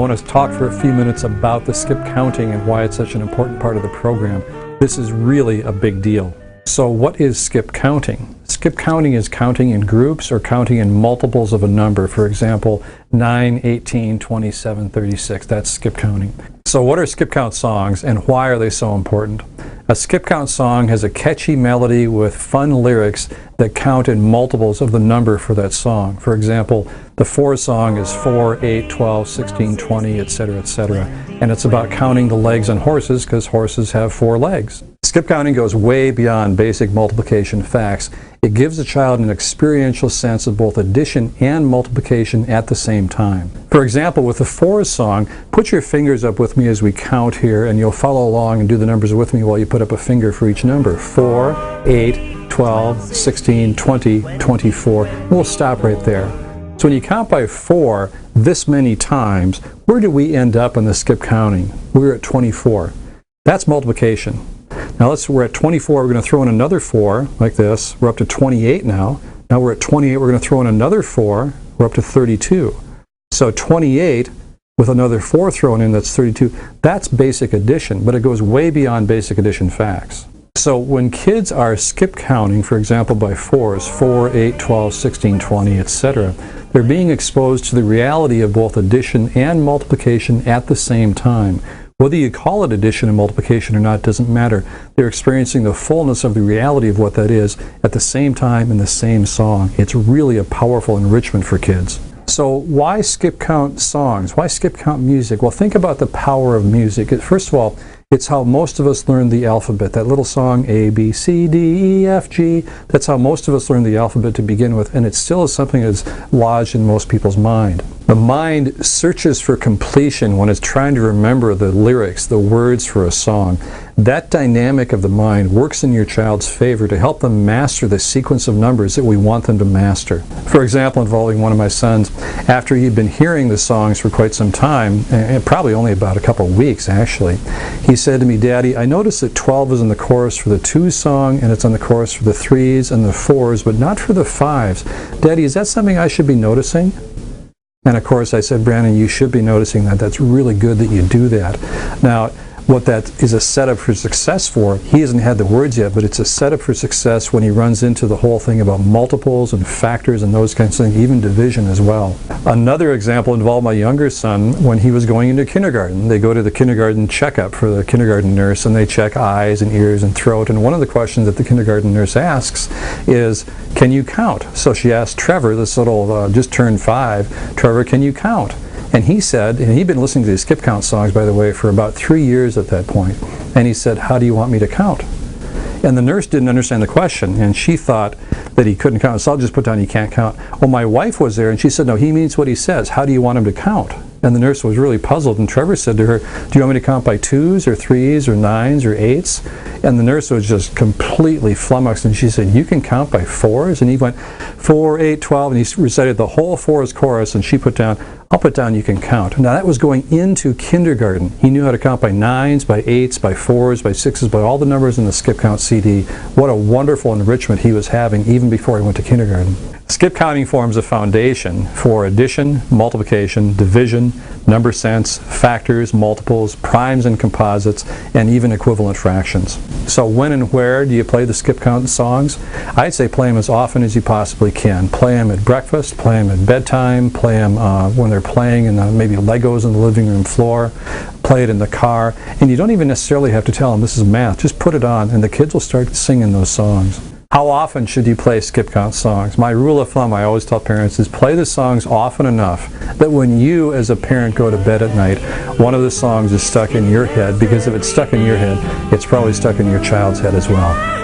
want to talk for a few minutes about the skip counting and why it's such an important part of the program. This is really a big deal. So what is skip counting? Skip counting is counting in groups or counting in multiples of a number. For example, 9, 18, 27, 36. That's skip counting. So what are skip count songs and why are they so important? A skip count song has a catchy melody with fun lyrics that count in multiples of the number for that song. For example, the 4 song is 4, 8, 12, 16, 20, etc., etc. And it's about counting the legs on horses because horses have 4 legs. Skip counting goes way beyond basic multiplication facts. It gives a child an experiential sense of both addition and multiplication at the same time. For example, with the 4 song, put your fingers up with me as we count here, and you'll follow along and do the numbers with me while you put up a finger for each number. 4, 8, 12, 16, 20, 24. We'll stop right there. So when you count by 4 this many times, where do we end up in the skip counting? We're at 24. That's multiplication. Now we're at 24, we're going to throw in another 4, like this. We're up to 28 now. Now we're at 28, we're going to throw in another 4, we're up to 32. So 28 with another 4 thrown in, that's 32. That's basic addition, but it goes way beyond basic addition facts. So when kids are skip counting, for example, by 4s, 4, 8, 12, 16, 20, etc., they're being exposed to the reality of both addition and multiplication at the same time. Whether you call it addition and multiplication or not doesn't matter. They're experiencing the fullness of the reality of what that is at the same time in the same song. It's really a powerful enrichment for kids. So why skip count songs? Why skip count music? Well, think about the power of music. First of all, it's how most of us learned the alphabet. That little song, A, B, C, D, E, F, G, that's how most of us learned the alphabet to begin with, and it still is something that's lodged in most people's mind. The mind searches for completion when it's trying to remember the lyrics, the words for a song. That dynamic of the mind works in your child's favor to help them master the sequence of numbers that we want them to master. For example, involving one of my sons, after he'd been hearing the songs for quite some time, and probably only about a couple of weeks actually, he said to me, "Daddy, I noticed that 12 is in the chorus for the 2 song, and it's on the chorus for the 3s and the 4s, but not for the 5s. Daddy, is that something I should be noticing?" And of course I said, "Brandon, you should be noticing that. That's really good that you do that." Now, what that is a setup for success for, he hasn't had the words yet, but it's a setup for success when he runs into the whole thing about multiples and factors and those kinds of things, even division as well. Another example involved my younger son when he was going into kindergarten. They go to the kindergarten checkup for the kindergarten nurse, and they check eyes and ears and throat, and one of the questions that the kindergarten nurse asks is, "Can you count?" So she asked Trevor, this little just turned 5, "Trevor, can you count?" And he said, and he'd been listening to these skip count songs, by the way, for about 3 years at that point, and he said, "How do you want me to count?" And the nurse didn't understand the question, and she thought that he couldn't count, so I'll just put down he can't count. Well, my wife was there, and she said, "No, he means what he says. How do you want him to count?" And the nurse was really puzzled, and Trevor said to her, "Do you want me to count by 2s or 3s or 9s or 8s? And the nurse was just completely flummoxed, and she said, "You can count by 4s? And he went, 4, 8, 12, and he recited the whole 4s chorus, and she put down, "I'll put down you can count." Now that was going into kindergarten. He knew how to count by 9s, by 8s, by 4s, by 6s, by all the numbers in the skip count CD. What a wonderful enrichment he was having even before he went to kindergarten. Skip counting forms a foundation for addition, multiplication, division, number sense, factors, multiples, primes and composites, and even equivalent fractions. So when and where do you play the skip count songs? I'd say play them as often as you possibly can. Play them at breakfast, play them at bedtime, play them when they're playing in maybe Legos on the living room floor, play it in the car, and you don't even necessarily have to tell them this is math. Just put it on and the kids will start singing those songs. How often should you play skip count songs? My rule of thumb I always tell parents is play the songs often enough that when you as a parent go to bed at night, one of the songs is stuck in your head, because if it's stuck in your head, it's probably stuck in your child's head as well.